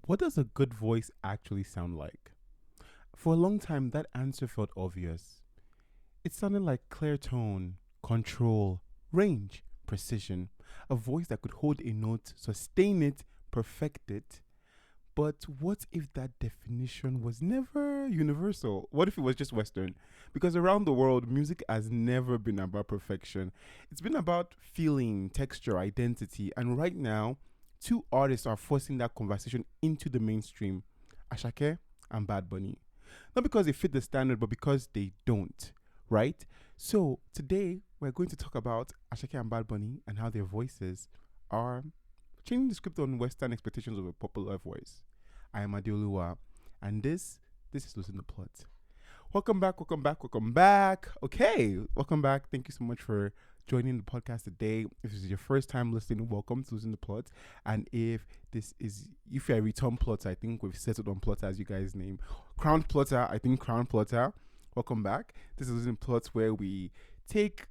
What does a good voice actually sound like? For a long time, that answer felt obvious. It sounded like clear tone, control, range, precision, a voice that could hold a note, sustain it, perfect it. But what if that definition was never universal? What if it was just Western? Because around the world, music has never been about perfection. It's been about feeling, texture, identity. And right now, two artists are forcing that conversation into the mainstream: Asake and Bad Bunny. Not because they fit the standard, but because they don't, right? So today, we're going to talk about Asake and Bad Bunny and how their voices are changing the script on Western expectations of a popular voice. I am Adeoluwa, and this is Losing the Plot. Welcome back, welcome back, welcome back. Okay, welcome back. Thank you so much for joining the podcast today. If this is your first time listening, welcome to Losing the Plot. And if you're a return plotter, I think we've settled on plotter as you guys name. Crown plotter, I think crown plotter. Welcome back. This is Losing the Plot, where we take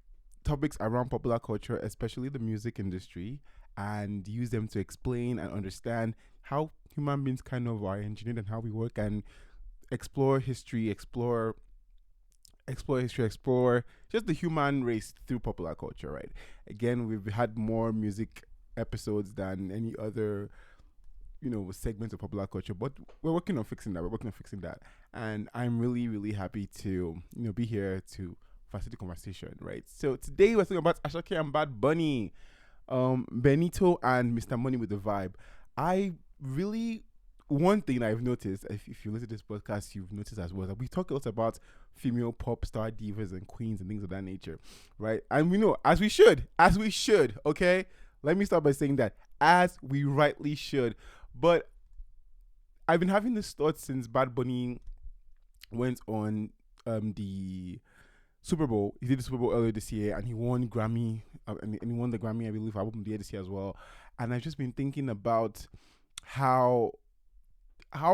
topics around popular culture, especially the music industry, and use them to explain and understand how human beings kind of are engineered and how we work, and explore history, explore just the human race through popular culture, right? Again, we've had more music episodes than any other, segments of popular culture, but we're working on fixing that. And I'm really, really happy to, be here to facilitate the conversation, right? So today we're talking about Asake and Bad Bunny, Benito and Mr. Money with the Vibe. I really, one thing I've noticed, if you listen to this podcast, you've noticed as well, that we talk a lot about female pop star divas and queens and things of that nature, right? And we know, as we should, okay? Let me start by saying that, as we rightly should. But I've been having this thought since Bad Bunny went on the Super Bowl. He did the Super Bowl earlier this year, and he won Grammy, and he won the Grammy, I believe, album of the year this year as well. And I've just been thinking about how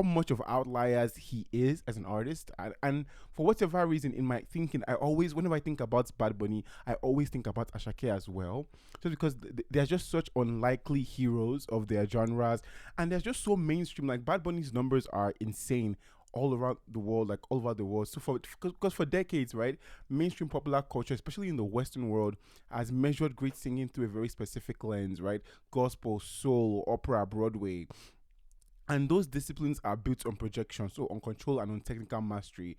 much of outliers he is as an artist, and for whatever reason, in my thinking, whenever I think about Bad Bunny, I always think about Ashake as well, just because they're just such unlikely heroes of their genres, and they're just so mainstream. Like, Bad Bunny's numbers are insane all around the world, like all over the world. So because for decades, right, mainstream popular culture, especially in the Western world, has measured great singing through a very specific lens, right? Gospel, soul, opera, Broadway. And those disciplines are built on projection, so on control and on technical mastery.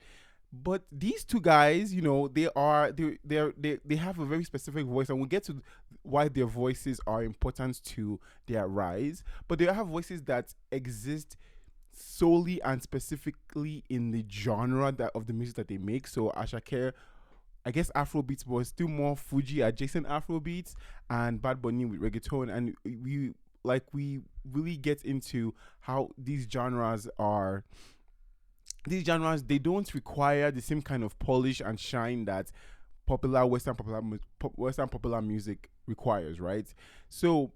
But these two guys, they have a very specific voice, and we'll get to why their voices are important to their rise. But they have voices that exist solely and specifically in the genre of the music that they make. So Ashake, I guess Afrobeats was still more Fuji adjacent Afrobeats, and Bad Bunny with reggaeton, and we really get into how these genres, they don't require the same kind of polish and shine that Western popular music requires, right? So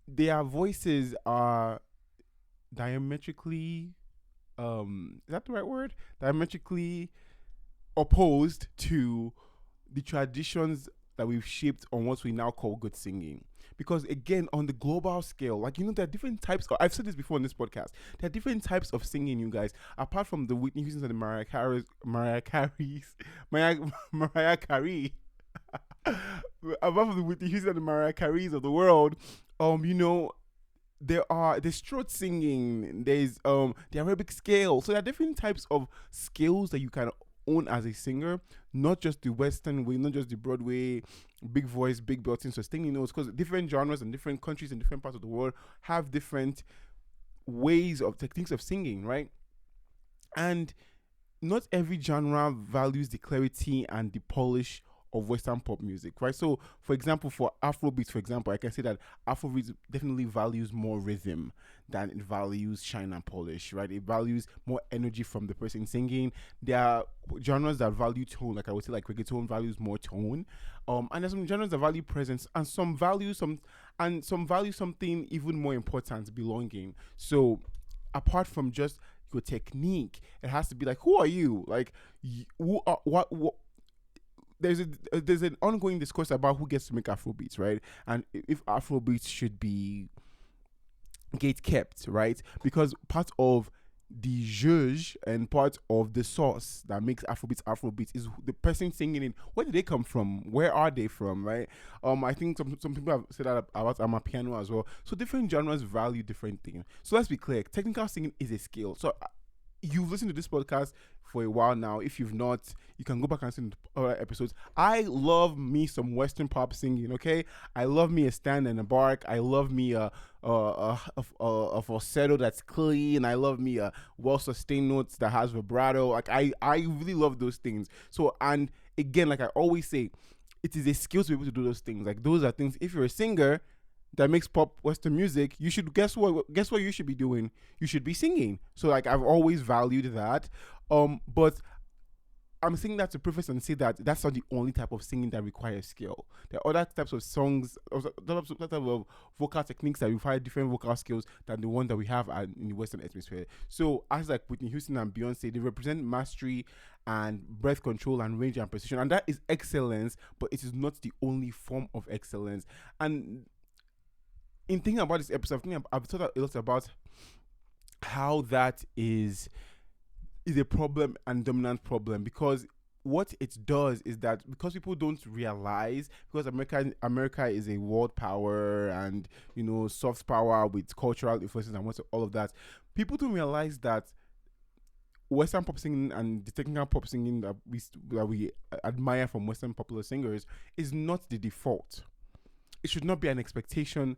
their voices are diametrically, is that the right word? Diametrically opposed to the traditions that we've shaped on what we now call good singing. Because again, on the global scale, there are different types I've said this before on this podcast. There are different types of singing, you guys. Apart from the Whitney Houston and the Mariah Carey. Apart from the Whitney Houston and the Mariah Careys of the world, there's throat singing, there's the Arabic scale. So there are different types of scales that you can own as a singer, not just the Western way, not just the Broadway, big voice, big belting, sustaining notes, because different genres and different countries and different parts of the world have different ways of techniques of singing, right? And not every genre values the clarity and the polish of Western pop music, right? So, for example, for Afrobeats, I can say that Afrobeats definitely values more rhythm than it values shine and polish, right? It values more energy from the person singing. There are genres that value tone, like I would say, like reggaeton values more tone, and there's some genres that value presence, and some value something even more important, belonging. So, apart from just your technique, it has to be like, who are you? Like, who are what there's an ongoing discourse about who gets to make Afrobeats, right? And if Afrobeats should be gate kept, right? Because part of the zhuzh and part of the sauce that makes Afrobeats is the person singing it. Where did they come from? Where are they from, right? I think some people have said that about Amapiano as well. So different genres value different things. So let's be clear: technical singing is a skill. So you've listened to this podcast for a while now. If you've not, you can go back and listen to other episodes. I love me some Western pop singing. Okay, I love me a stand and a bark. I love me a falsetto that's clean. I love me a well sustained notes that has vibrato. Like I really love those things. So, and again, like I always say, it is a skill to be able to do those things. Like those are things. If you're a singer that makes pop Western music, you should guess what you should be doing. You should be singing. So like I've always valued that. But I'm saying that to preface and say that that's not the only type of singing that requires skill. There are other types of songs, other types of vocal techniques that require different vocal skills than the one that we have in the Western hemisphere. So, as like Whitney Houston and Beyonce, they represent mastery and breath control and range and precision, and that is excellence. But it is not the only form of excellence. And in thinking about this episode, I've thought a lot about how that is a problem and dominant problem, because what it does is that because people don't realize, because America is a world power and soft power with cultural influences and what's all of that, people don't realize that Western pop singing and the technical pop singing that we admire from Western popular singers is not the default. It should not be an expectation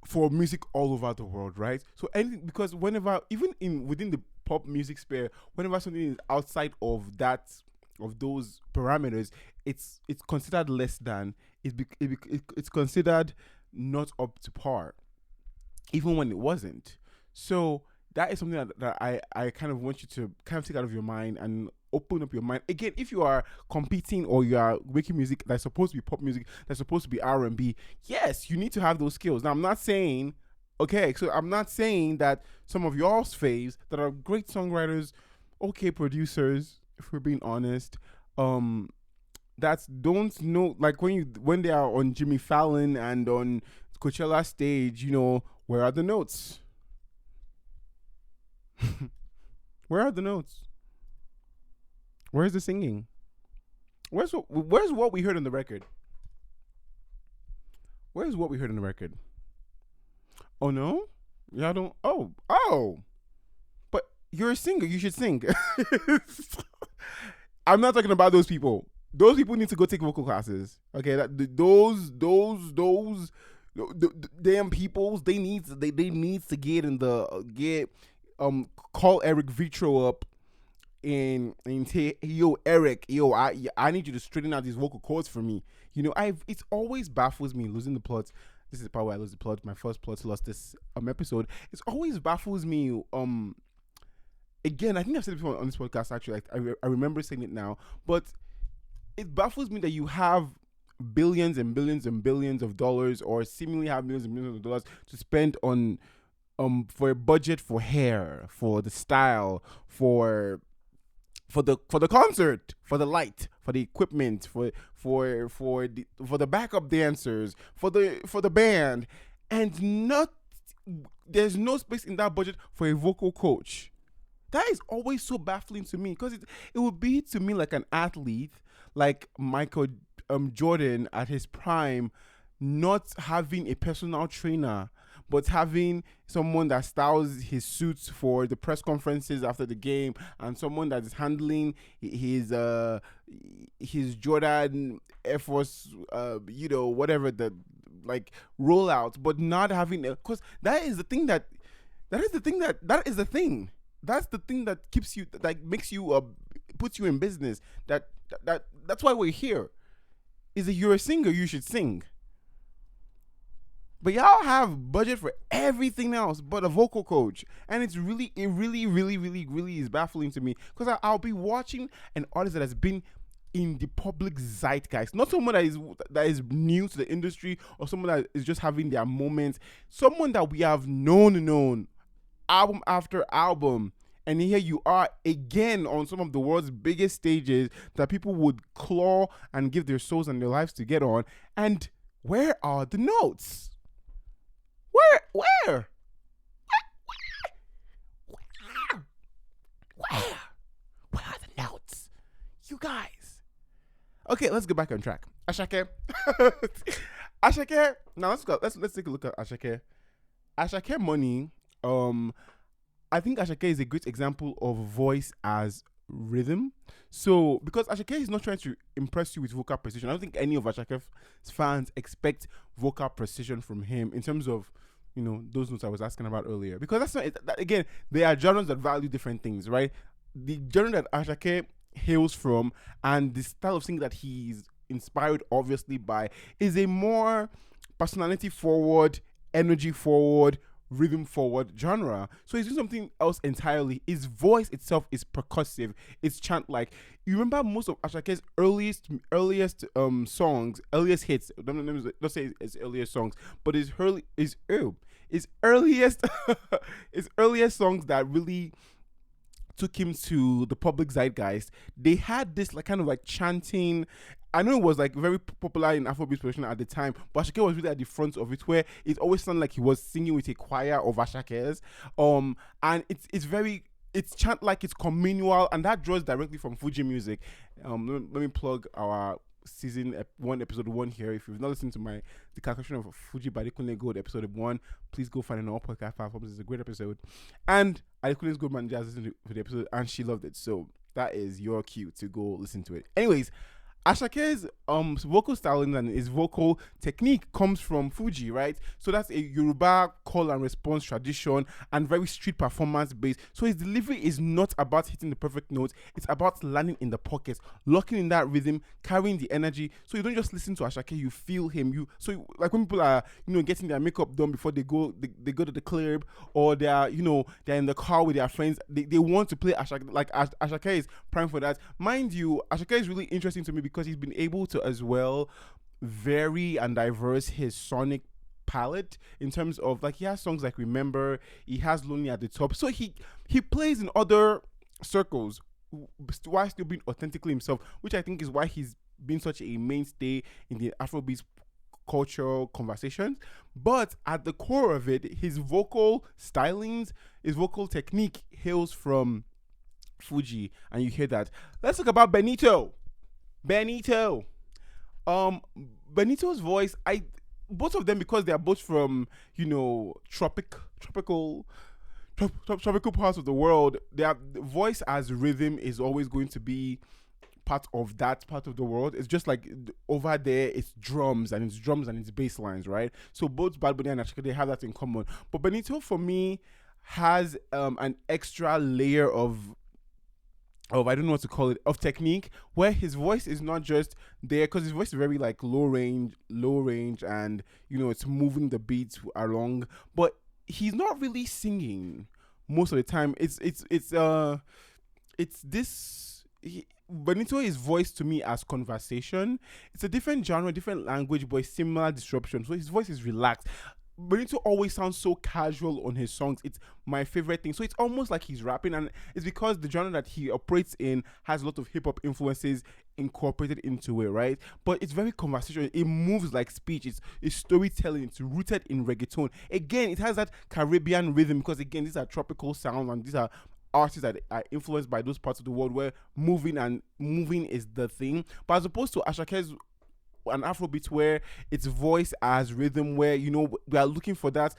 for music all over the world, right? So anything, because whenever, even within the pop music sphere, whenever something is outside of those parameters, it's considered less than. It's considered not up to par, even when it wasn't. So that is something that I kind of want you to kind of take out of your mind and open up your mind. Again, if you are competing or you are making music that's supposed to be pop music, that's supposed to be R&B, yes, you need to have those skills. Now, I'm not saying that some of y'all's faves that are great songwriters, okay producers, if we're being honest, that don't know, like when they are on Jimmy Fallon and on Coachella stage, where are the notes? Where are the notes? Where's the singing? Where's what we heard on the record? Where's what we heard on the record? Oh no? Y'all don't. Oh. But you're a singer. You should sing. I'm not talking about those people. Those people need to go take vocal classes. Okay, those damn peoples. They need to get call Eric Vitro up and say, yo, Eric, I need you to straighten out these vocal cords for me. It's always baffles me losing the plot. This is the part where I lose the plot. My first plot lost this episode. It always baffles me. Again, I think I've said it before on this podcast. Actually, I remember saying it now, but it baffles me that you have billions and billions and billions of dollars, or seemingly have millions and millions of dollars to spend on for a budget for hair, for the style, for the concert, for the light, for the equipment, for the backup dancers, for the band, and there's no space in that budget for a vocal coach. That is always so baffling to me, because it would be to me like an athlete, like Michael Jordan at his prime, not having a personal trainer, but having someone that styles his suits for the press conferences after the game, and someone that is handling his Jordan Air Force, whatever the rollout, but not having because that's the thing that keeps you, that makes you puts you in business. That's why we're here. Is that you're a singer, you should sing. But y'all have budget for everything else but a vocal coach. And it really is baffling to me, because I'll be watching an artist that has been in the public zeitgeist, not someone that is new to the industry, or someone that is just having their moments, someone that we have known album after album. And here you are again on some of the world's biggest stages that people would claw and give their souls and their lives to get on. And where are the notes? Where? Where are the notes? You guys. Okay, let's get back on track. Asake. Asake. Now let's go. Let's take a look at Asake. Asake Money. I think Asake is a great example of voice as rhythm. So because Asake is not trying to impress you with vocal precision, I don't think any of Ashake's fans expect vocal precision from him in terms of those notes I was asking about earlier. Because that's not again, there are genres that value different things, right? The genre that Asake hails from and the style of singing that he's inspired obviously by is a more personality forward, energy forward, rhythm forward genre. So he's doing something else entirely. His voice itself is percussive. It's chant like. You remember most of Ashake's earliest songs, earliest hits. Don't say his earliest songs, but his earliest his earliest songs that really took him to the public zeitgeist. They had this kind of chanting. I know it was very popular in Afrobeat production at the time, but Asake was really at the front of it, where it always sounded like he was singing with a choir of Ashakes. And it's chant like, it's communal, and that draws directly from Fuji music. Let me plug our season 1 episode 1 here. If you've not listened to the calculation of Fuji by Adekunle Gold episode 1, please go find it on all podcast platforms. It's a great episode. And Adekunle's Gold manager has listened to the episode and she loved it, so that is your cue to go listen to it. Anyways, Ashake's vocal styling and his vocal technique comes from Fuji, right? So that's a Yoruba call and response tradition and very street performance based. So his delivery is not about hitting the perfect notes. It's about landing in the pockets, locking in that rhythm, carrying the energy. So you don't just listen to Asake, you feel him. Like when people are, getting their makeup done before they go to the club, or they're in the car with their friends, they want to play Asake. Like Asake is prime for that. Mind you, Asake is really interesting to me because he's been able to as well vary and diverse his sonic palette in terms of he has songs like Remember, he has Lonely at the Top, so he plays in other circles while still being authentically himself, which I think is why he's been such a mainstay in the Afrobeat cultural conversations. But at the core of it, his vocal stylings, his vocal technique hails from Fuji, and you hear that. Let's talk about Benito's voice. Both of them, because they are both from tropical parts of the world, their voice as rhythm is always going to be part of that part of the world. It's just like over there, it's drums and it's bass lines, right? So both Bad Bunny and Asake, they have that in common. But Benito, for me, has an extra layer of I don't know what to call it, of technique, where his voice is not just there, because his voice is very low range, and it's moving the beats along, but he's not really singing most of the time. Benito is voiced to me as conversation. It's a different genre, different language, but similar disruption. So his voice is relaxed. Benito always sounds so casual on his songs. It's my favorite thing. So it's almost like he's rapping, and it's because the genre that he operates in has a lot of hip-hop influences incorporated into it, right? But it's very conversational. It moves like speech. It's storytelling. It's rooted in reggaeton. Again, it has that Caribbean rhythm, because again, these are tropical sounds, and these are artists that are influenced by those parts of the world where moving is the thing. But as opposed to Ashake's an Afrobeat, where it's voice as rhythm, where we are looking for that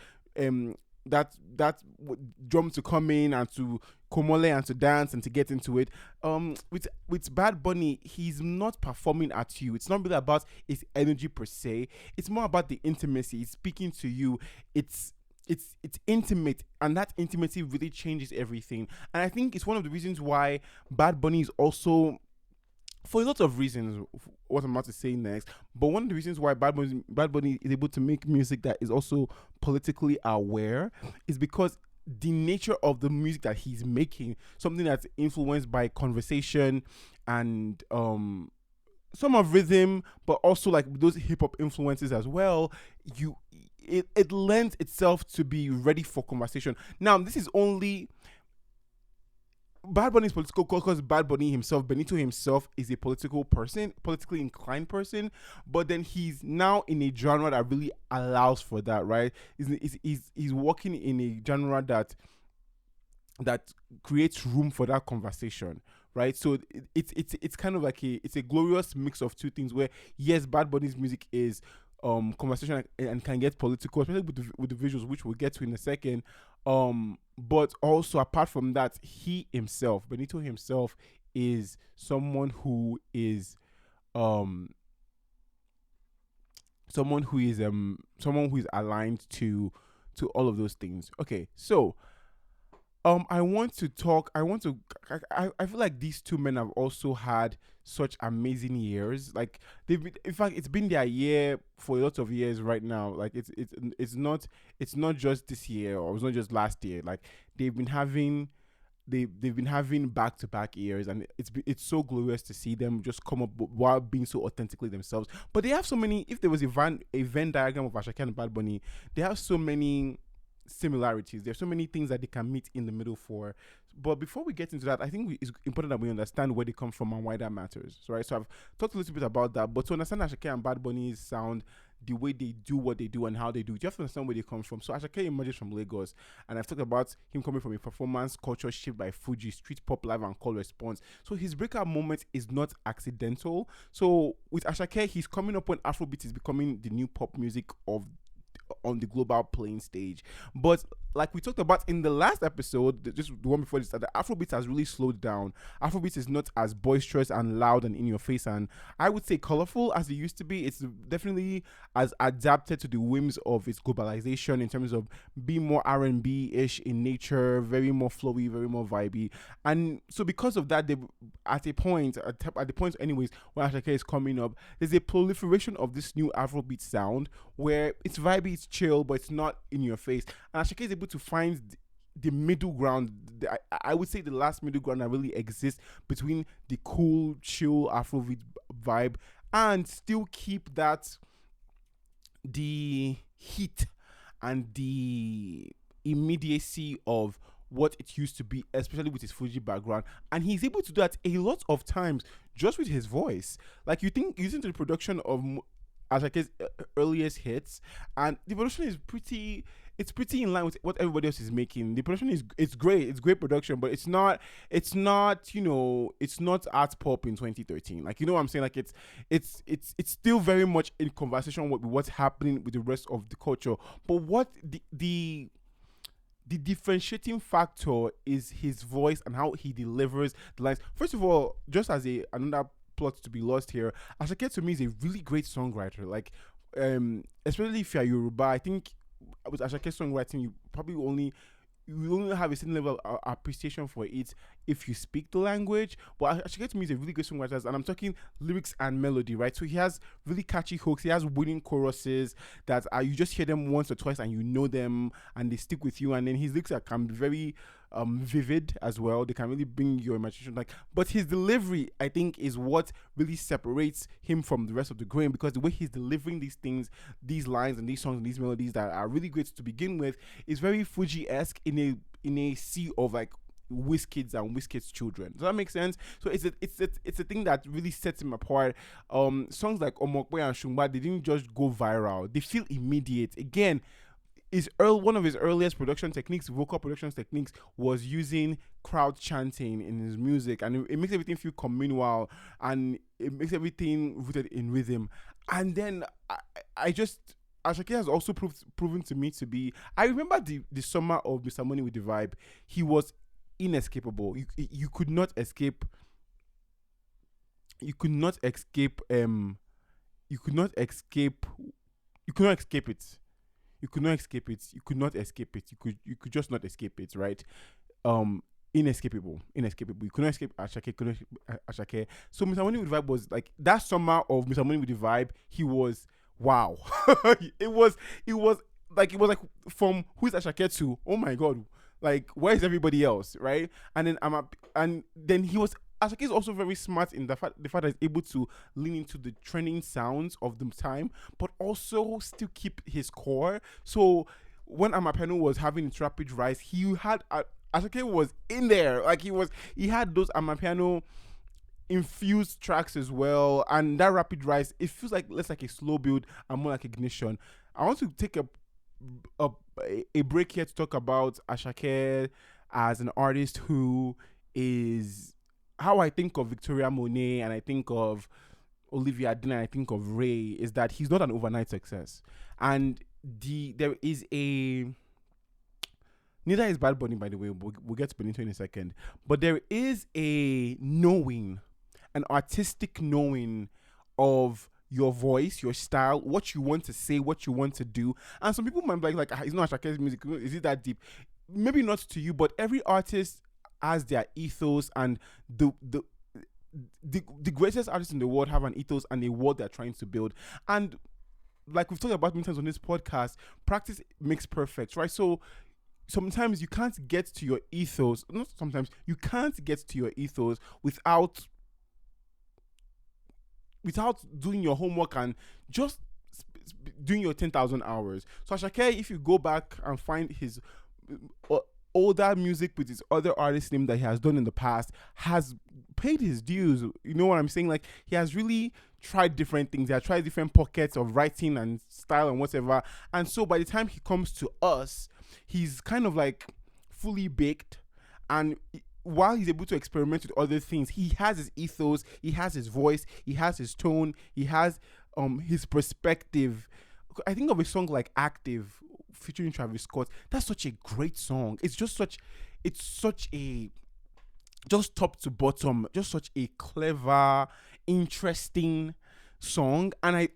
drum to come in and to komole and to dance and to get into it. With Bad Bunny, he's not performing at you. It's not really about his energy per se. It's more about the intimacy. He's speaking to you. It's intimate, and that intimacy really changes everything. And I think it's one of the reasons why Bad Bunny is also, for a lot of reasons, what I'm about to say next, but one of the reasons why Bad Bunny is able to make music that is also politically aware is because the nature of the music that he's making, something that's influenced by conversation and some of rhythm, but also those hip-hop influences as well, it lends itself to be ready for conversation. Now, this is only Bad Bunny is political because Bad Bunny himself, Benito himself, is a political person, politically inclined person. But then he's now in a genre that really allows for that, right? He's working in a genre that creates room for that conversation, right? So it's kind of like it's a glorious mix of two things. Where yes, Bad Bunny's music is conversation and can get political, especially with the visuals, which we'll get to in a second. But also apart from that, he himself, Benito himself, is someone who is um someone who is aligned to all of those things. Okay, so I want to talk. I feel like these two men have also had such amazing years. Like in fact, it's been their year for a lot of years right now. Like it's not just this year or it's not just last year. Like they've been having they've been having back to back years, and it's so glorious to see them just come up while being so authentically themselves. But they have so many. If there was a Venn diagram of Asake and Bad Bunny, they have so many similarities. There's so many things that they can meet in the middle for. But before we get into that, I think it's important that we understand where they come from and why that matters. So, right. So I've talked a little bit about that, but to understand Ashake and Bad Bunny's sound, the way they do what they do and how they do it, you have to understand where they come from. So Ashake emerges from Lagos, and I've talked about him coming from a performance culture shaped by Fuji, street pop, live and call response. So his breakout moment is not accidental. So with Ashake, he's coming up when Afrobeat is becoming the new pop music of on the global playing stage. But like we talked about in the last episode, just the one before this, that the Afrobeat has really slowed down. Afrobeat is not as boisterous and loud and in your face, and I would say colorful as it used to be. It's definitely as adapted to the whims of its globalization in terms of being more R&B-ish in nature, very more flowy, very more vibey. And so because of that, they at the point anyways, when Ashake is coming up, there's a proliferation of this new Afrobeat sound where it's vibey, it's chill, but it's not in your face. And Ashake is able to find the middle ground. I would say the last middle ground that really exists between the cool, chill Afrobeat vibe and still keep that the heat and the immediacy of what it used to be, especially with his Fuji background. And he's able to do that a lot of times just with his voice. Like you listen to the production of Ashake's earliest hits, and the production is pretty in line with what everybody else is making. The production it's great. It's great production, but it's not it's not art pop in 2013. Like, you know what I'm saying? Like it's still very much in conversation with what's happening with the rest of the culture. But what the differentiating factor is his voice and how he delivers the lines. First of all, just as another plot to be lost here, Asake to me is a really great songwriter. Like, especially if you're Yoruba, I think with Ashake songwriting, you only have a certain level of appreciation for it if you speak the language. But Ashake to me is a really good songwriter, and I'm talking lyrics and melody, right? So he has really catchy hooks. He has winning choruses that you just hear them once or twice and you know them and they stick with you. And then his lyrics can be very vivid as well. They can really bring your imagination. But his delivery, I think, is what really separates him from the rest of the grain, because the way he's delivering these things, these lines and these songs and these melodies that are really great to begin with, is very Fuji-esque in a sea of like Wizkids and Wizkids children. Does that make sense? So it's a thing that really sets him apart. Songs like Omokwe and Shumba, they didn't just go viral. They feel immediate. Again, one of his earliest production techniques, vocal production techniques, was using crowd chanting in his music, and it makes everything feel communal, and it makes everything rooted in rhythm. And then Ashake has also proven to me to be. I remember the summer of Mr. Money with the Vibe. He was inescapable. You could not escape. You could not escape. You could not escape. You could not escape it. You could not escape it. You could not escape it. You could just not escape it, right? Inescapable. You could not escape Ashake. Could not escape Ashake. So Mr. Money with the Vibe was like that summer of Mr. Money with the Vibe. He was wow. it was like from who's Ashake to, oh my god, like where is everybody else, right? And then he was. Ashake is also very smart in the fact that he's able to lean into the trending sounds of the time, but also still keep his core. So when Amapenu was having its rapid rise, he had Asake was in there. Like he had those amapiano infused tracks as well, and that rapid rise. It feels like less like a slow build and more like ignition. I want to take a, a break here to talk about Asake as an artist who is how I think of Victoria Monet and I think of Olivia Dean and I think of Ray is that he's not an overnight success, and there is a neither is Bad Bunny, by the way. We'll get to Benito in a second, but there is a knowing, an artistic knowing of your voice, your style, what you want to say, what you want to do. And some people might be like, it's not Ashake's music. Is it that deep? Maybe not to you, but every artist has their ethos, and the greatest artists in the world have an ethos and a world they're trying to build. And like we've talked about many times on this podcast, practice makes perfect, right? So sometimes you can't get to your ethos. Not sometimes you can't get to your ethos without doing your homework and just doing your 10,000 hours. So Asake, if you go back and find his older music with his other artist name that he has done in the past, has paid his dues. You know what I'm saying? Like, he has really tried different things. He has tried different pockets of writing and style and whatever. And so by the time he comes to us, he's kind of like fully baked. And while he's able to experiment with other things, he has his ethos, he has his voice, he has his tone, he has his perspective. I think of a song like Active featuring Travis Scott. That's such a great song. It's such a just top to bottom, just such a clever, interesting song. And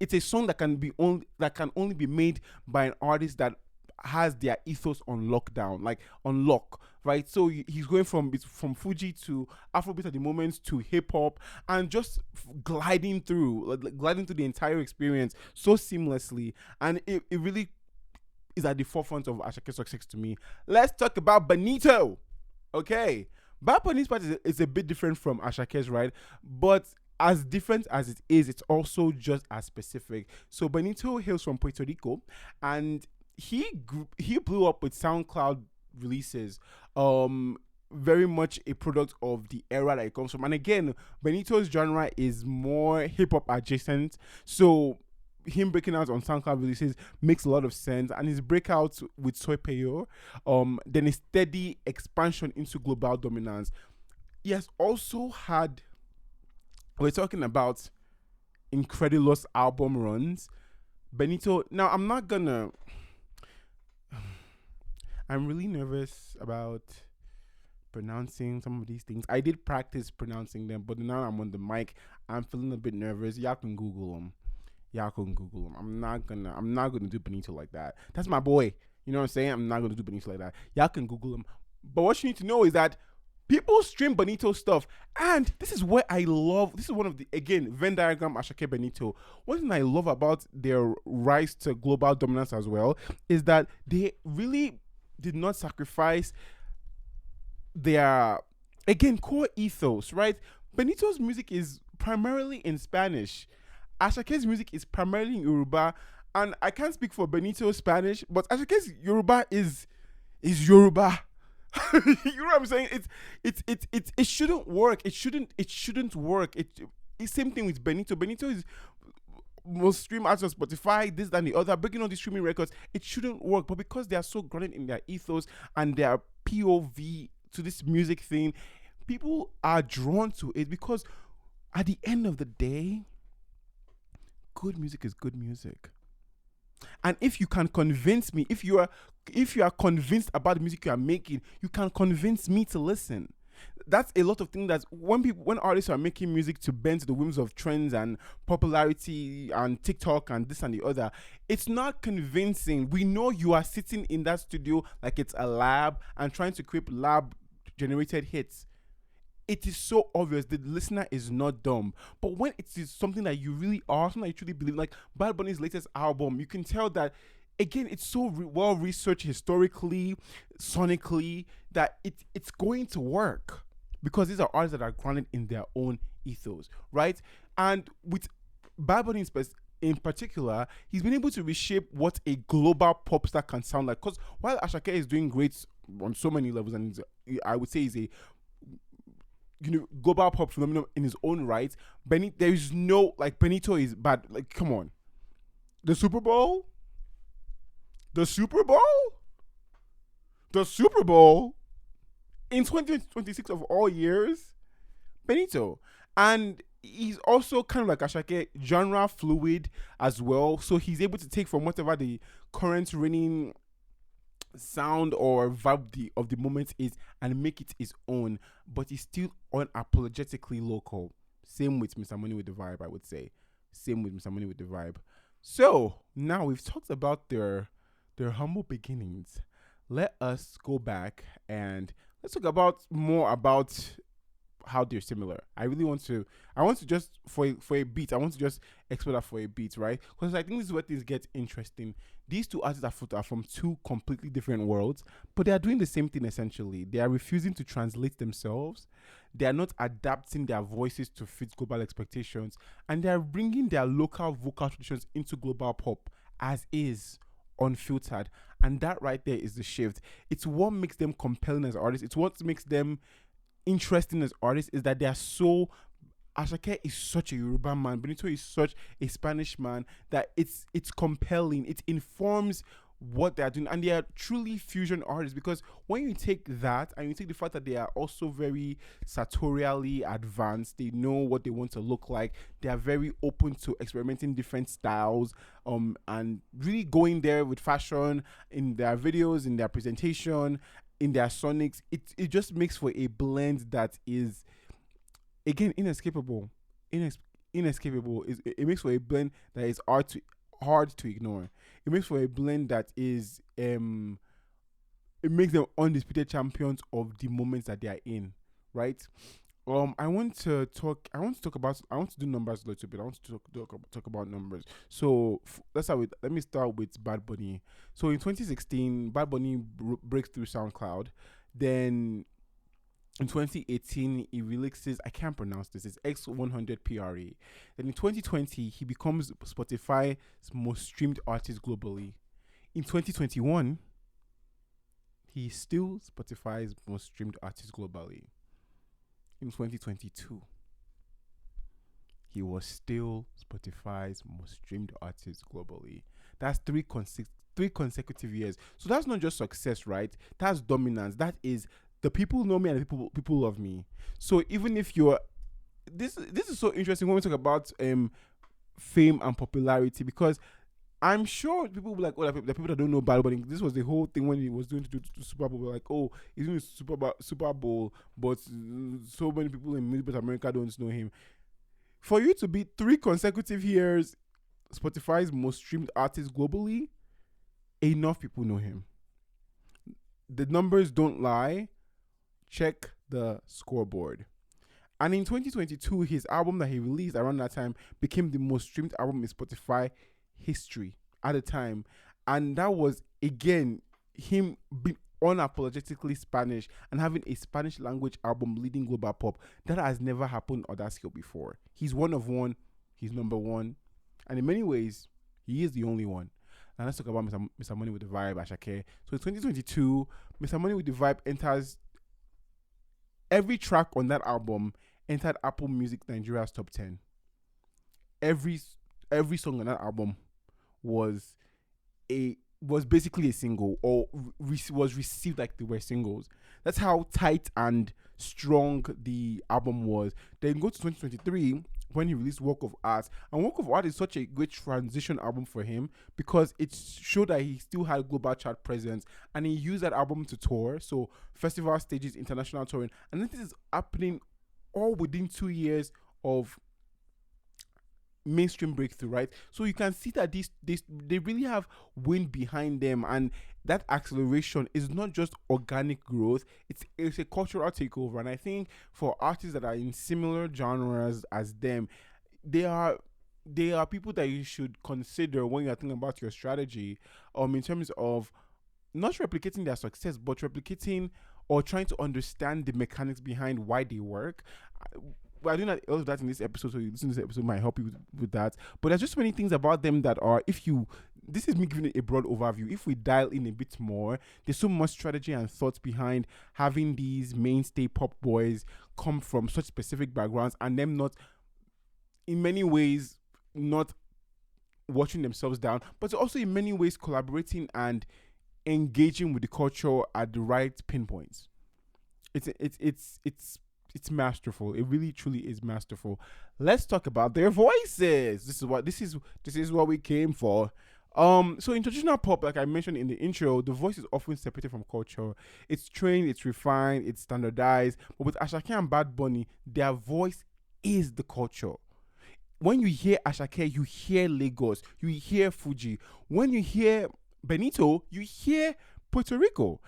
it's a song that can only be made by an artist that has their ethos on lockdown, like on lock, right? So he's going from Fuji to Afrobeat at the moment to hip hop, and just gliding through the entire experience so seamlessly, and it really is at the forefront of Ashake's success to me. Let's talk about Benito. Okay, Bad Bunny's part is a bit different from Ashake's, right? But as different as it is, it's also just as specific. So Benito hails from Puerto Rico, and he blew up with SoundCloud releases, very much a product of the era that it comes from. And again, Benito's genre is more hip hop adjacent, so him breaking out on SoundCloud releases makes a lot of sense. And his breakout with Soy Peor, then a steady expansion into global dominance. He has also had, we're talking about incredulous album runs. Benito, now I'm really nervous about pronouncing some of these things. I did practice pronouncing them, but now I'm on the mic, I'm feeling a bit nervous. Y'all can Google them. I'm not gonna do Benito like that. That's my boy. You know what I'm saying? I'm not gonna do Benito like that. Y'all can Google him. But what you need to know is that people stream Benito stuff, and this is what I love. This is one of the, again, Venn diagram Asake Benito. One thing I love about their rise to global dominance as well is that they really did not sacrifice their, again, core ethos, right? Benito's music is primarily in Spanish. Ashake's music is primarily in Yoruba, and I can't speak for Benito's Spanish, but Ashake's Yoruba is Yoruba. You know what I'm saying? It shouldn't work. It shouldn't work. It's same thing with Benito. Benito is most stream artists on Spotify, this, that, and the other, breaking all these streaming records. It shouldn't work, but because they are so grounded in their ethos and their POV to this music thing, people are drawn to it, because at the end of the day, good music is good music. And if you can convince me, if you are convinced about the music you are making, you can convince me to listen. That's a lot of things that when artists are making music to bend to the whims of trends and popularity and TikTok and this and the other, it's not convincing. We know you are sitting in that studio like it's a lab and trying to create lab generated hits. It is so obvious. The listener is not dumb. But when it is something that you really are, something that you truly believe, like Bad Bunny's latest album, you can tell that, again, it's so well researched historically, sonically, that it's going to work, because these are artists that are grounded in their own ethos, right? And with Bad Bunny in particular, he's been able to reshape what a global pop star can sound like. Because while Asake is doing great on so many levels, and I would say he's a global pop phenomenon in his own right, there is no like Benito is bad. Like, come on, the Super Bowl, the Super Bowl, the Super Bowl in 2026 of all years, Benito. And he's also kind of like Ashake, genre fluid as well. So he's able to take from whatever the current reigning sound or vibe of the moment is and make it his own. But he's still unapologetically local. Same with Mr. Money with the Vibe, I would say. Same with Mr. Money with the Vibe. So now we've talked about their humble beginnings. Let us go back and let's talk about more about how they're similar. I want to just for a beat. I want to just explore that for a beat, right? Because I think this is where things get interesting. These two artists are from two completely different worlds, but they are doing the same thing essentially. They are refusing to translate themselves. They are not adapting their voices to fit global expectations, and they are bringing their local vocal traditions into global pop as is, unfiltered. And that right there is the shift. It's what makes them compelling as artists. It's what makes them interesting as artists, is that they are so. Asake is such a Yoruba man. Benito is such a Spanish man that it's compelling. It informs what they are doing, and they are truly fusion artists. Because when you take that and you take the fact that they are also very sartorially advanced, they know what they want to look like. They are very open to experimenting different styles, and really going there with fashion in their videos, in their presentation, in their sonics. It just makes for a blend that is, again, inescapable. Inescapable. It makes for a blend that is hard to ignore. It makes for a blend that is it makes them undisputed champions of the moments that they are in, right? I want to do numbers a little bit. I want to talk about numbers. So let me start with Bad Bunny. So in 2016, Bad Bunny breaks through SoundCloud. Then in 2018, he releases, I can't pronounce this, it's X100 PRA. Then in 2020, he becomes Spotify's most streamed artist globally. In 2021, he's still Spotify's most streamed artist globally. In 2022, he was still Spotify's most streamed artist globally. That's three consecutive years. So that's not just success, right? That's dominance. That is, the people know me and the people love me. So even if you're this is so interesting when we talk about fame and popularity, because I'm sure people will be like, oh, the people that don't know Bad Bunny, this was the whole thing when he was doing to Super Bowl. Like, oh, he's doing Super Bowl, but so many people in Middle America don't know him. For you to be 3 consecutive years Spotify's most streamed artist globally, enough people know him. The numbers don't lie. Check the scoreboard. And in 2022, his album that he released around that time became the most streamed album in Spotify history at the time. And that was, again, him being unapologetically Spanish and having a Spanish language album leading global pop. That has never happened on that scale before. He's one of one. He's number one. And in many ways, he is the only one. And let's talk about Mr. Money with the Vibe, Asake. So in 2022, Mr. Money with the Vibe enters. Every track on that album entered Apple Music Nigeria's top 10. Every song on that album was basically a single, or was received like they were singles. That's how tight and strong the album was. Then go to 2023 when he released Work of Art. And Work of Art is such a great transition album for him because it showed that he still had global chart presence, and he used that album to tour. So festival stages, international touring, and this is happening all within 2 years of mainstream breakthrough, right? So you can see that they really have wind behind them, and that acceleration is not just organic growth, it's a cultural takeover. And I think for artists that are in similar genres as them, they are people that you should consider when you're thinking about your strategy, in terms of not replicating their success, but replicating or trying to understand the mechanics behind why they work. we're doing all of that in this episode, so you listen to this episode might help you with that. But there's just so many things about them that are, if you, this is me giving it a broad overview. If we dial in a bit more, there's so much strategy and thoughts behind having these mainstay pop boys come from such specific backgrounds and them not, in many ways, not watching themselves down, but also in many ways collaborating and engaging with the culture at the right pinpoints. It's masterful. It really truly is masterful. Let's talk about their voices. This is what we came for. So in traditional pop, like I mentioned in the intro, the voice is often separated from culture. It's trained, it's refined, it's standardized. But with Asake and Bad Bunny, their voice is the culture. When you hear Asake, you hear Lagos, you hear Fuji. When you hear Benito, you hear Puerto Rico.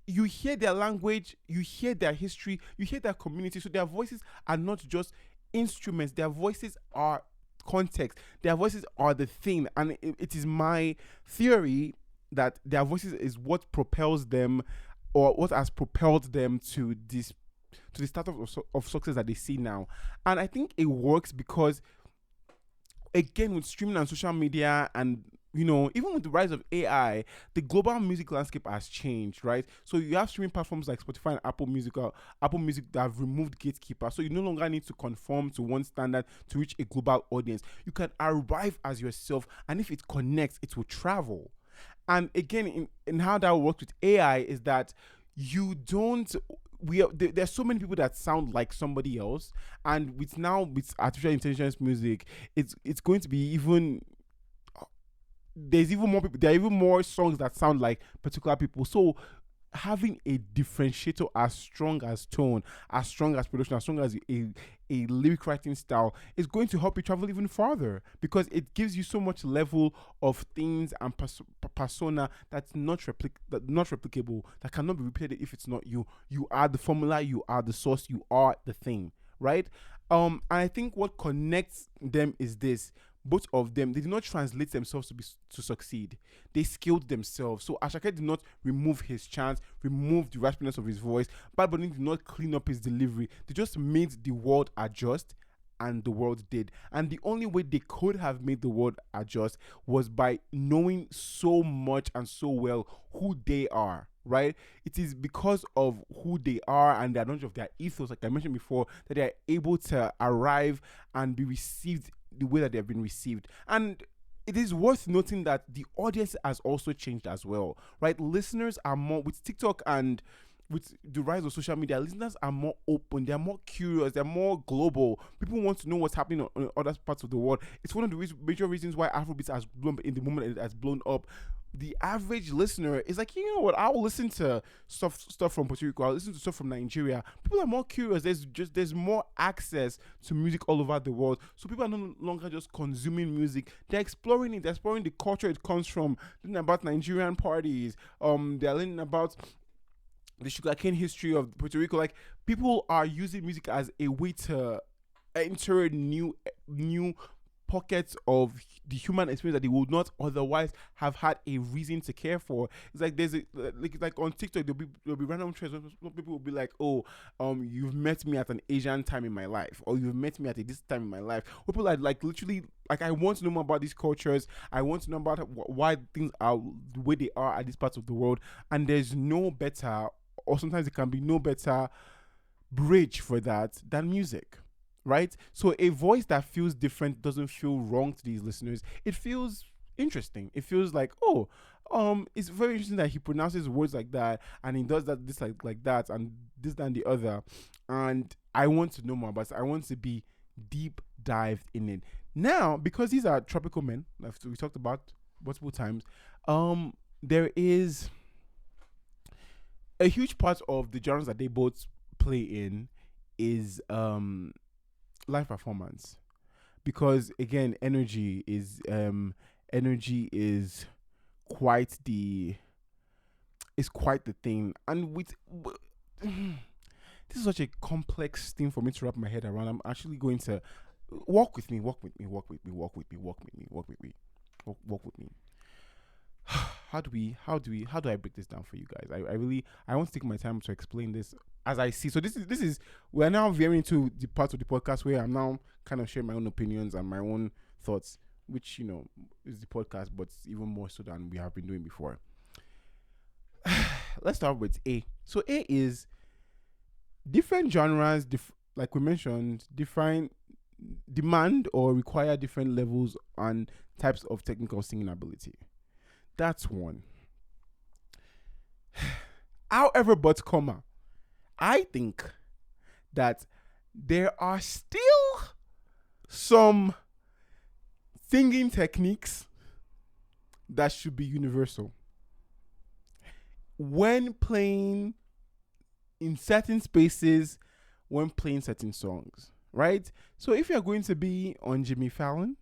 You hear their language, you hear their history, you hear their community. So their voices are not just instruments, their voices are context, their voices are the thing. And it is my theory that their voices is what propels them, or what has propelled them to this, to the start of success that they see now. And I think it works because, again, with streaming and social media, and even with the rise of AI, the global music landscape has changed, right? So you have streaming platforms like Spotify and Apple Music that have removed gatekeepers. So you no longer need to conform to one standard to reach a global audience. You can arrive as yourself, and if it connects, it will travel. And again, in how that works with AI is that you don't. There's so many people that sound like somebody else, and with artificial intelligence music, it's going to be even. There's even more people. There are even more songs that sound like particular people. So having a differentiator as strong as tone, as strong as production, as strong as a lyric writing style is going to help you travel even farther, because it gives you so much level of things and persona that's not replicable, that cannot be repeated if it's not you. You are the formula, you are the source, you are the thing, right? And I think what connects them is this. Both of them, they did not translate themselves to succeed. They skilled themselves. So Asake did not remove his chant, remove the raspiness of his voice. Bad Bunny did not clean up his delivery. They just made the world adjust, and the world did. And the only way they could have made the world adjust was by knowing so much and so well who they are, right? It is because of who they are and the knowledge of their ethos, like I mentioned before, that they are able to arrive and be received the way that they have been received. And it is worth noting that the audience has also changed as well, right? Listeners are more, with TikTok and with the rise of social media, listeners are more open, they're more curious, they're more global. People want to know what's happening in other parts of the world. It's one of the major reasons why Afrobeats has blown in the moment it has blown up. The average listener is like, you know what, I'll listen to stuff from Puerto Rico, I'll listen to stuff from Nigeria. People are more curious. There's more access to music all over the world. So people are no longer just consuming music. They're exploring it. They're exploring the culture it comes from. Learning about Nigerian parties. They're learning about the sugarcane history of Puerto Rico. Like, people are using music as a way to enter new pockets of the human experience that they would not otherwise have had a reason to care for. It's like there's like on TikTok there'll be random trends. Some people will be like, oh, you've met me at an Asian time in my life, or you've met me at this time in my life. People are like literally like, I want to know more about these cultures. I want to know about why things are the way they are at these parts of the world. And there's no better, or sometimes it can be no better bridge for that than music. Right? So a voice that feels different doesn't feel wrong to these listeners. It feels interesting. It feels like, oh, it's very interesting that he pronounces words like that, and he does that, this like that, and this, that, and the other. And I want to know more about it. I want to be deep dived in it. Now, because these are tropical men, like we talked about multiple times, there is a huge part of the genres that they both play in is live performance, because again, energy is quite the thing. And with this is such a complex thing for me to wrap my head around. I'm actually going to walk with me. how do I break this down for you guys? I really I want to take my time to explain this as I see. So this is we're now veering into the part of the podcast where I'm now kind of sharing my own opinions and my own thoughts, which is the podcast, but even more so than we have been doing before. Let's start with A. So A is different genres, like we mentioned, define demand or require different levels and types of technical singing ability. That's one. However, but comma, I think that there are still some singing techniques that should be universal when playing in certain spaces, when playing certain songs, right? So if you're going to be on Jimmy Fallon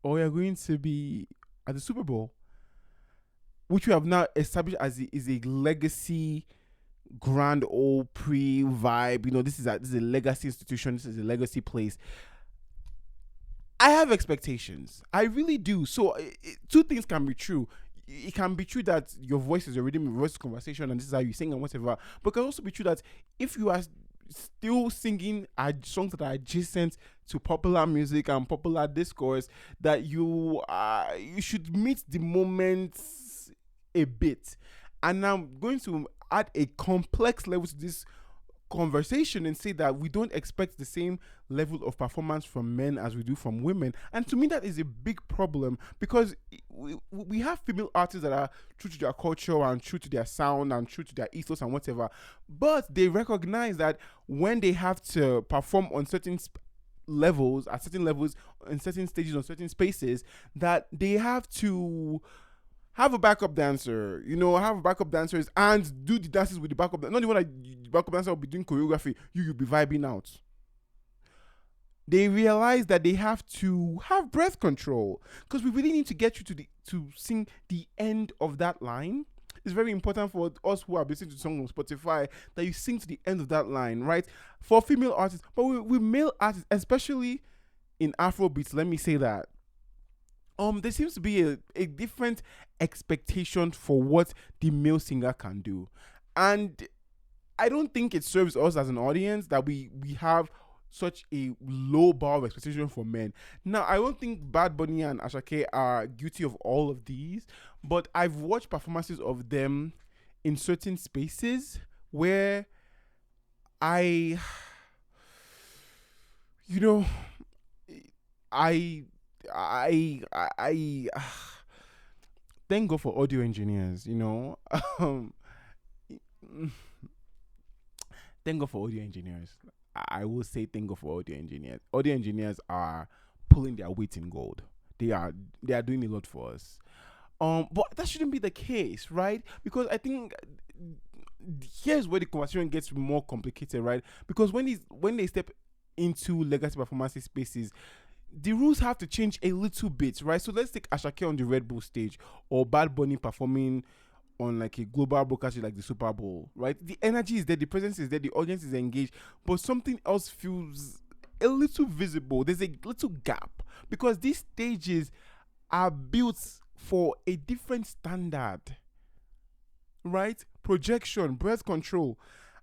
or you're going to be at the Super Bowl, which we have now established as is a legacy grand old pre vibe, this is a legacy institution, this is a legacy place. I have expectations. I really do. So two things can be true. It can be true that your voice is already voice conversation and this is how you sing and whatever. But it can also be true that if you are still singing songs that are adjacent to popular music and popular discourse, that you should meet the moments a bit. And I'm going to add a complex level to this conversation and say that we don't expect the same level of performance from men as we do from women. And to me, that is a big problem because we have female artists that are true to their culture and true to their sound and true to their ethos and whatever, but they recognize that when they have to perform on certain levels, at certain levels, in certain stages, on certain spaces, that they have to have a backup dancer, have backup dancers and do the dances with the backup dancer. Not the one that the backup dancer will be doing choreography, you'll be vibing out. They realize that they have to have breath control because we really need to get you to sing the end of that line. It's very important for us who are listening to songs on Spotify that you sing to the end of that line, right? For female artists, but with male artists, especially in Afrobeats, let me say that there seems to be a different expectation for what the male singer can do. And I don't think it serves us as an audience that we have such a low bar of expectation for men. Now, I don't think Bad Bunny and Asake are guilty of all of these, but I've watched performances of them in certain spaces where I thank God for audio engineers, thank God for audio engineers. I will say thank God for audio engineers. Audio engineers are pulling their weight in gold. They are doing a lot for us. But that shouldn't be the case, right? Because I think here's where the conversation gets more complicated, right? Because when they step into legacy performance spaces, the rules have to change a little bit, right? So let's take Asake on the Red Bull stage or Bad Bunny performing on like a global broadcast like the Super Bowl, right? The energy is there, the presence is there, the audience is engaged, but something else feels a little visible. There's a little gap because these stages are built for a different standard, right? Projection, breath control,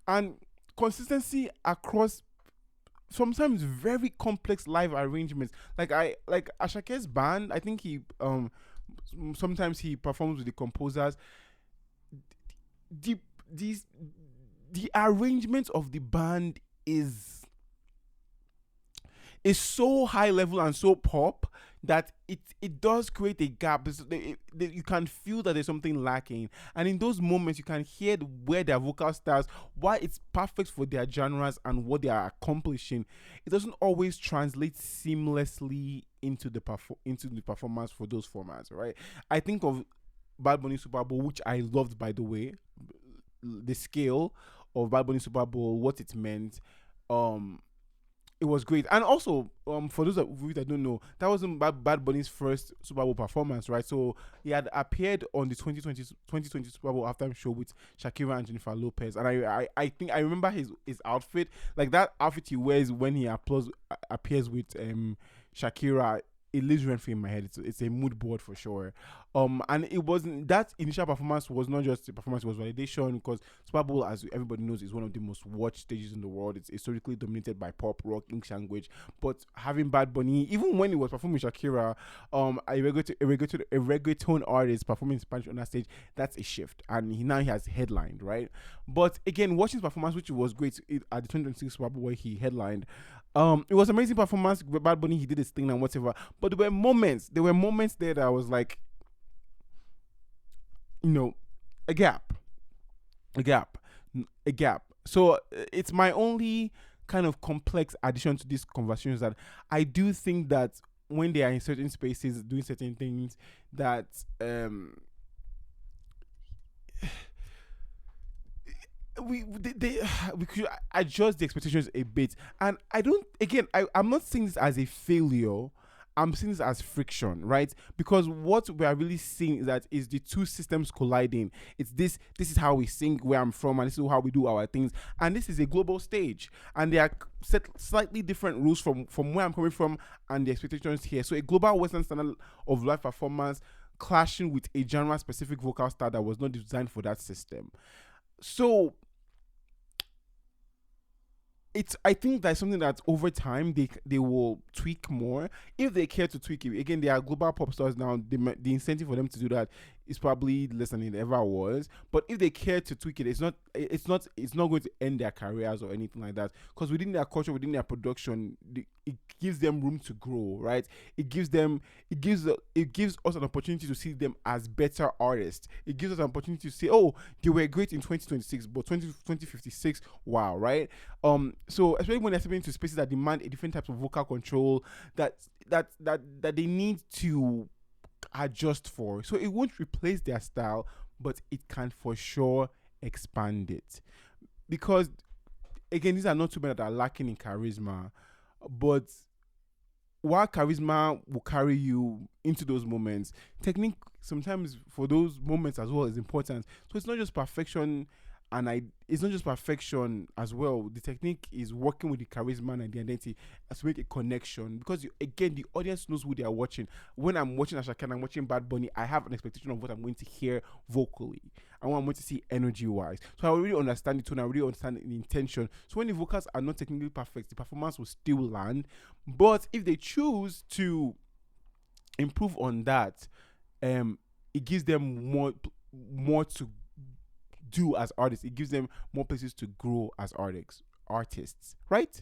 and consistency across sometimes very complex live arrangements. Like Ashake's band, I think he sometimes he performs with the composers. The arrangement of the band is so high level and so pop that it does create a gap. You can feel that there's something lacking, and in those moments you can hear where their vocal styles, why it's perfect for their genres and what they are accomplishing. It doesn't always translate seamlessly into the performance for those formats, right? I think of Bad Bunny Super Bowl, which I loved, by the way, the scale of Bad Bunny Super Bowl, what it meant. It was great. And also, for those of you that don't know, that wasn't Bad Bunny's first Super Bowl performance, right? So he had appeared on the 2020 Super Bowl halftime show with Shakira and Jennifer Lopez. And I think I remember his outfit, like that outfit he wears when he appears with Shakira. it lives rent free in my head. It's a mood board for sure. And it wasn't that initial performance was not just a performance; it was validation because Super Bowl, as everybody knows, is one of the most watched stages in the world. It's historically dominated by pop, rock, English language. But having Bad Bunny, even when he was performing Shakira, a reggaeton artist performing Spanish on that stage, that's a shift. And he has headlined, right? But again, watching his performance, which was great at the 2026 Super Bowl where he headlined, it was amazing performance with Bad Bunny. He did his thing and whatever. But there were moments there that I was like, you know, a gap, a gap, a gap. So it's my only kind of complex addition to these conversations that I do think that when they are in certain spaces doing certain things that we could adjust the expectations a bit. And I don't, again, I'm not seeing this as a failure. I'm seeing this as friction, right? Because what we are really seeing is that is the two systems colliding. It's this is how we sing where I'm from, and this is how we do our things. And this is a global stage. And there are set slightly different rules from where I'm coming from and the expectations here. So a global Western standard of live performance clashing with a genre specific vocal style that was not designed for that system. So I think that's something that over time they will tweak more if they care to tweak it. Again, they are global pop stars now. The incentive for them to do that is probably less than it ever was. But if they care to tweak it, it's not going to end their careers or anything like that. Because within their culture, within their production, it gives them room to grow, right? It gives us an opportunity to see them as better artists. It gives us an opportunity to say, oh, they were great in 2026, but 2056, wow, right? So especially when they're stepping into spaces that demand a different type of vocal control that they need to adjust for. So it won't replace their style, but it can for sure expand it. Because again, these are not two men that are lacking in charisma, but while charisma will carry you into those moments, technique sometimes for those moments as well is important. So it's not just perfection, it's not just perfection as well. The technique is working with the charisma and the identity as to make a connection, because again, the audience knows who they are watching. When I'm watching Asake and I'm watching Bad Bunny, I have an expectation of what I'm going to hear vocally and what I'm going to see energy wise. So I already understand the tone, I already understand the intention. So when the vocals are not technically perfect, the performance will still land. But if they choose to improve on that, it gives them more to do as artists. It gives them more places to grow as artists, right?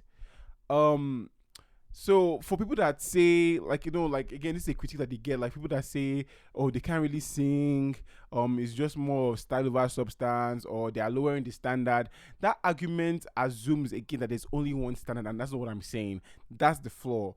So for people that say, like, again, this is a critique that they get, like people that say, oh, they can't really sing, it's just more of style over substance, or they are lowering the standard. That argument assumes again that there's only one standard, and that's not what I'm saying. That's the flaw.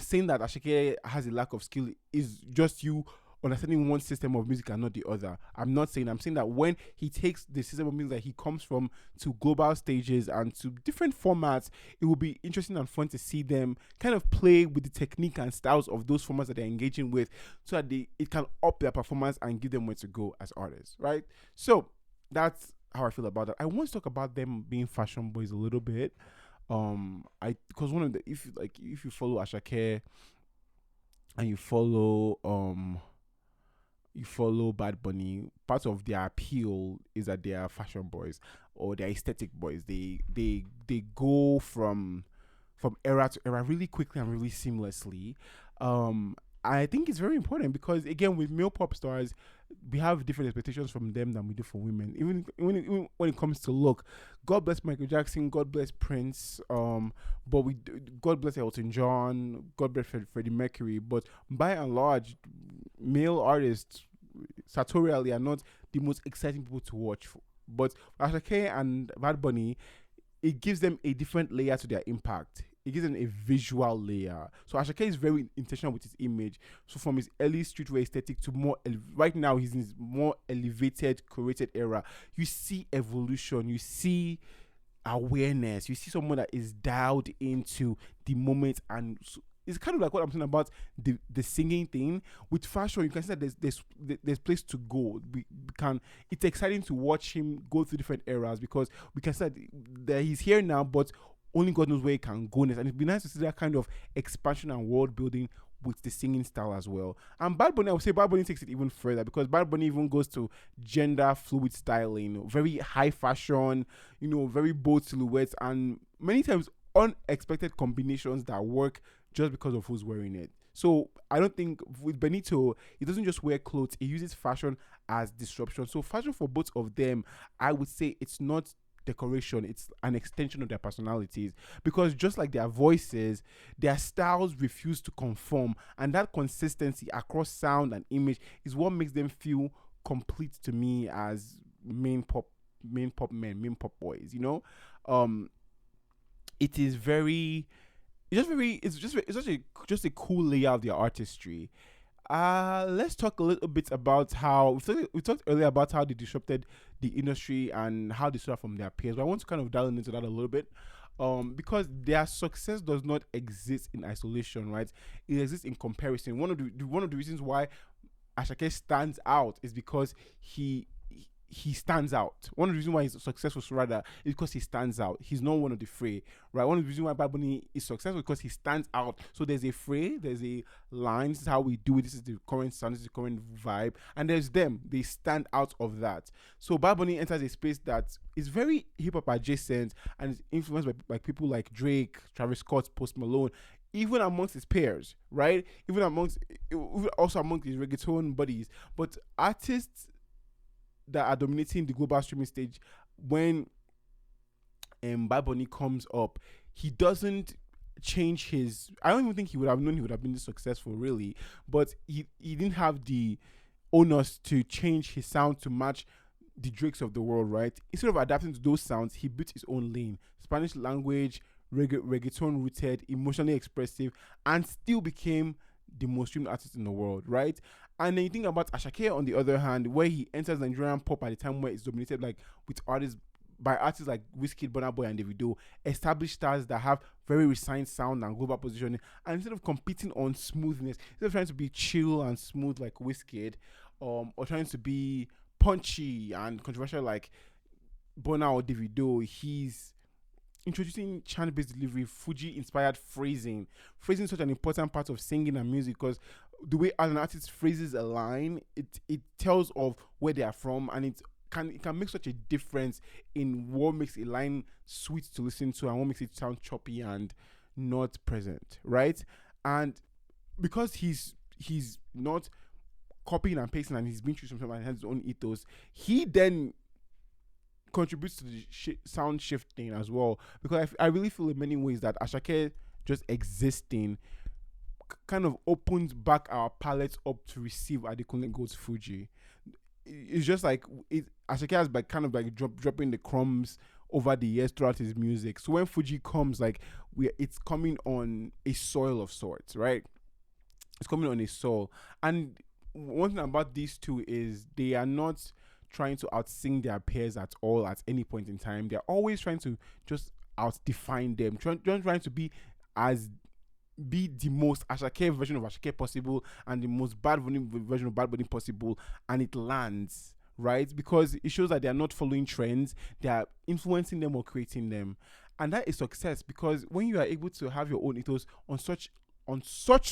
Saying that Ashake has a lack of skill is just you understanding one system of music and not the other. I'm saying that when he takes the system of music that he comes from to global stages and to different formats, it will be interesting and fun to see them kind of play with the technique and styles of those formats that they're engaging with, so that it can up their performance and give them where to go as artists, right? So that's how I feel about that. I want to talk about them being fashion boys a little bit. Because one of the, if you follow Ashake and you follow Bad Bunny, part of their appeal is that they are fashion boys or they're aesthetic boys. They go from era to era really quickly and really seamlessly. I think it's very important because again, with male pop stars, we have different expectations from them than we do for women. Even when it comes to look, God bless Michael Jackson, God bless Prince, but God bless Elton John, God bless Freddie Mercury. But by and large, male artists sartorially are not the most exciting people to watch for. But Asake and Bad Bunny, it gives them a different layer to their impact. It gives them a visual layer. So Asake is very intentional with his image. So from his early streetwear aesthetic to more right now, he's in his more elevated, curated era. You see evolution. You see awareness. You see someone that is dialed into the moment, and it's kind of like what I'm saying about the singing thing. With fashion, you can see that there's place to go. It's exciting to watch him go through different eras, because we can say that he's here now, but only God knows where he can go next. And it'd be nice to see that kind of expansion and world building with the singing style as well. And Bad Bunny, I would say Bad Bunny takes it even further because Bad Bunny even goes to gender fluid styling, very high fashion, very bold silhouettes, and many times unexpected combinations that work just because of who's wearing it. So I don't think with Benito, he doesn't just wear clothes, he uses fashion as disruption. So fashion for both of them, I would say it's not decoration, it's an extension of their personalities, because just like their voices, their styles refuse to conform, and that consistency across sound and image is what makes them feel complete to me as main pop men, main pop boys, um it is very it's just a cool layer of their artistry. Let's talk a little bit about how we talked earlier about how they disrupted the industry and how they stood out from their peers. But I want to kind of dial into that a little bit, because their success does not exist in isolation, right? It exists in comparison. One of the reasons why Asake stands out is because he stands out. One of the reasons why he's successful, rather, is because he stands out. He's not one of the fray, right? One of the reasons why Bad Bunny is successful is because he stands out. So there's a fray, there's a line. This is how we do it. This is the current sound. This is the current vibe. And there's them. They stand out of that. So Bad Bunny enters a space that is very hip hop adjacent and is influenced by people like Drake, Travis Scott, Post Malone, even amongst his peers, right? Even also amongst his reggaeton buddies. But artists that are dominating the global streaming stage, when Bad Bunny comes up, he doesn't change his. I don't even think he would have known he would have been this successful, really. But he didn't have the onus to change his sound to match the Drakes of the world, right? Instead of adapting to those sounds, he built his own lane. Spanish language, reggaeton rooted, emotionally expressive, and still became the most streamed artist in the world, right? And then you think about Asake on the other hand, where he enters Nigerian pop at the time where it's dominated with artists like Wizkid, Burna Boy, and Davido, established stars that have very refined sound and global positioning. And instead of competing on smoothness, instead of trying to be chill and smooth like Wizkid, or trying to be punchy and controversial like Burna or Davido, he's introducing chant-based delivery, Fuji-inspired phrasing. Phrasing is such an important part of singing and music because the way an artist phrases a line, it tells of where they are from, and it can make such a difference in what makes a line sweet to listen to and what makes it sound choppy and not present, right? And because he's not copying and pasting and he's been through something and has his own ethos, he then contributes to the sound shifting as well, because I really feel in many ways that Asake just existing kind of opens back our palettes up to receive Adekunle Gold's Fuji. It's just like Asake has dropping the crumbs over the years throughout his music. So when Fuji comes, it's coming on a soil of sorts, right? It's coming on a soil. And one thing about these two is they are not trying to outsing their peers at all at any point in time. They're always trying to just out-define them, trying to be the most Asake version of Asake possible and the most Bad Bunny version of Bad Bunny possible, and it lands, right? Because it shows that they are not following trends, they are influencing them or creating them. And that is success, because when you are able to have your own ethos on such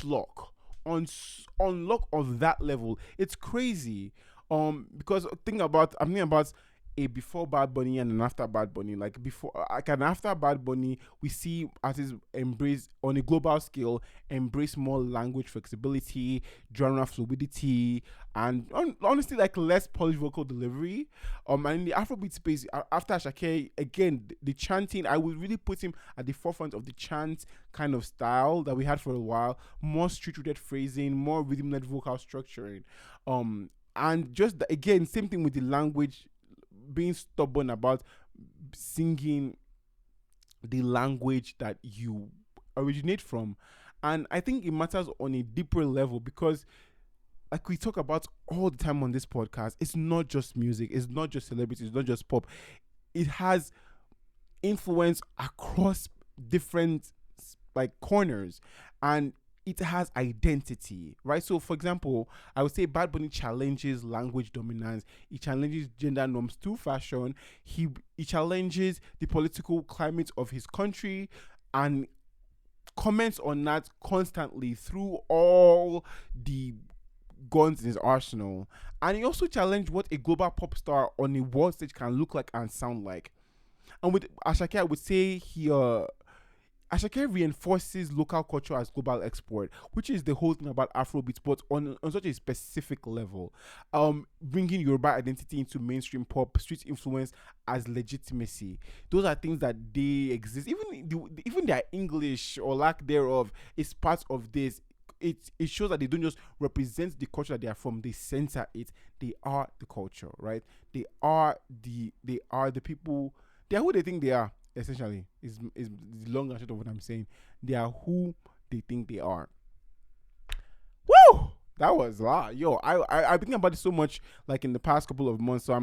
lock of that level, it's crazy. Because I'm thinking about a before Bad Bunny and an after Bad Bunny. After Bad Bunny, we see artists embrace on a global scale, embrace more language flexibility, genre fluidity, and honestly less polished vocal delivery. And in the Afrobeat space, after Asake, again the chanting, I would really put him at the forefront of the chant kind of style that we had for a while. More street-rooted phrasing, more rhythm-led vocal structuring. And just again, same thing with the language, being stubborn about singing the language that you originate from. And I think it matters on a deeper level because, like we talk about all the time on this podcast, it's not just music, it's not just celebrities, it's not just pop. It has influence across different corners, and it has identity, right? So, for example, I would say Bad Bunny challenges language dominance. He challenges gender norms through fashion. He challenges the political climate of his country, and comments on that constantly through all the guns in his arsenal. And he also challenged what a global pop star on a world stage can look like and sound like. And with Asake, I would say Asake reinforces local culture as global export, which is the whole thing about Afrobeats, but on such a specific level. Bringing Yoruba identity into mainstream pop, street influence as legitimacy. Those are things that they exist. Even their English or lack thereof is part of this. It shows that they don't just represent the culture that they are from, they center it. They are the culture, right? They are the people. They are who they think they are, essentially. Is the long and short of what I'm saying. They are who they think they are. Woo! That was a lot. Yo, I've been thinking about it so much like in the past couple of months. So I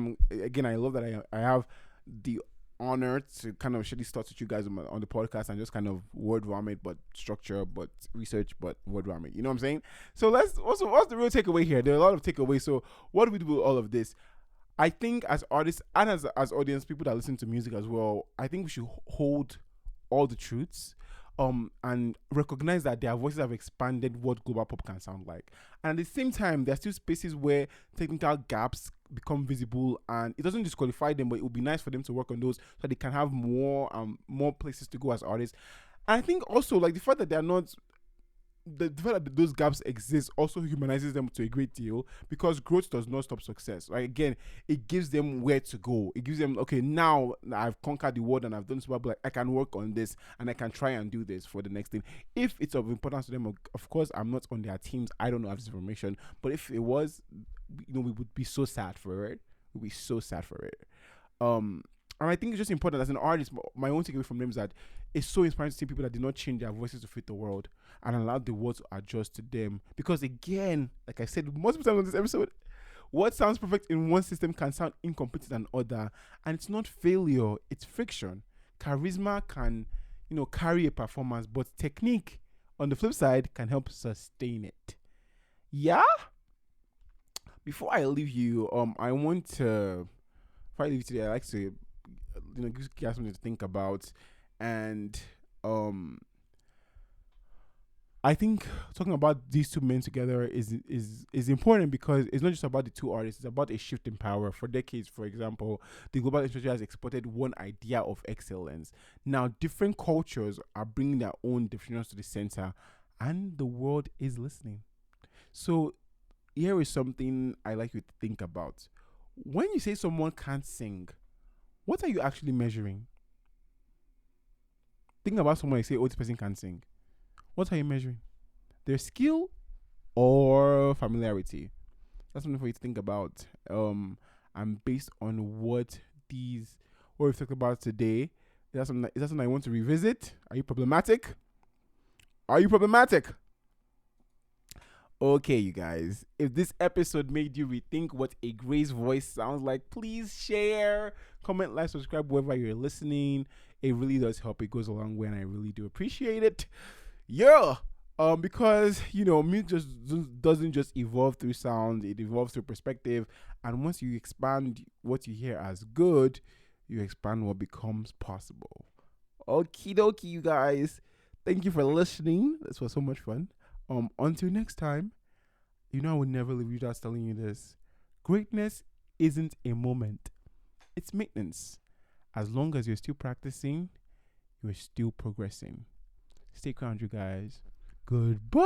love that I have the honor to kind of share these thoughts with you guys on the podcast and just kind of word vomit, but structure, but research, but word vomit. You know what I'm saying? So what's the real takeaway here? There are a lot of takeaways. So what do we do with all of this? I think as artists and as audience, people that listen to music as well, I think we should hold all the truths and recognize that their voices have expanded what global pop can sound like. And at the same time, there are still spaces where technical gaps become visible, and it doesn't disqualify them, but it would be nice for them to work on those so they can have more places to go as artists. And I think also like the fact that they're not the fact that those gaps exist also humanizes them to a great deal, because growth does not stop success. Right? Again, it gives them where to go. It gives them, okay, now I've conquered the world and I've done so, but like, I can work on this and I can try and do this for the next thing. If it's of importance to them, of course, I'm not on their teams. I don't know this information, but if it was, we would be so sad for it. We'd be so sad for it. And I think it's just important as an artist. My own takeaway from them is that it's so inspiring to see people that did not change their voices to fit the world and allow the world to adjust to them. Because again, like I said multiple times on this episode, what sounds perfect in one system can sound incomplete in another. And it's not failure, it's friction. Charisma can, carry a performance, but technique, on the flip side, can help sustain it. Yeah? Before I leave you, I like to give you guys something to think about. And I think talking about these two men together is important, because it's not just about the two artists, it's about a shift in power. For decades, for example, the global industry has exported one idea of excellence. Now different cultures are bringing their own definitions to the center, and the world is listening. So here is something I like you to think about. When you say someone can't sing, what are you actually measuring? Think about someone you say, oh, this person can't sing. What are you measuring? Their skill or familiarity? That's something for you to think about. And based on what we've talked about today, is that something I want to revisit? Are you problematic? Okay, you guys, if this episode made you rethink what a Gray's voice sounds like, please share, comment, like, subscribe wherever you're listening. It really does help. It goes a long way, and I really do appreciate it. Yeah. Because music just doesn't just evolve through sound, it evolves through perspective. And once you expand what you hear as good, you expand what becomes possible. Okie dokie, you guys. Thank you for listening. This was so much fun. Until next time, I would never leave you without telling you this. Greatness isn't a moment, it's maintenance. As long as you're still practicing, you're still progressing. Stay grounded, you guys. Goodbye.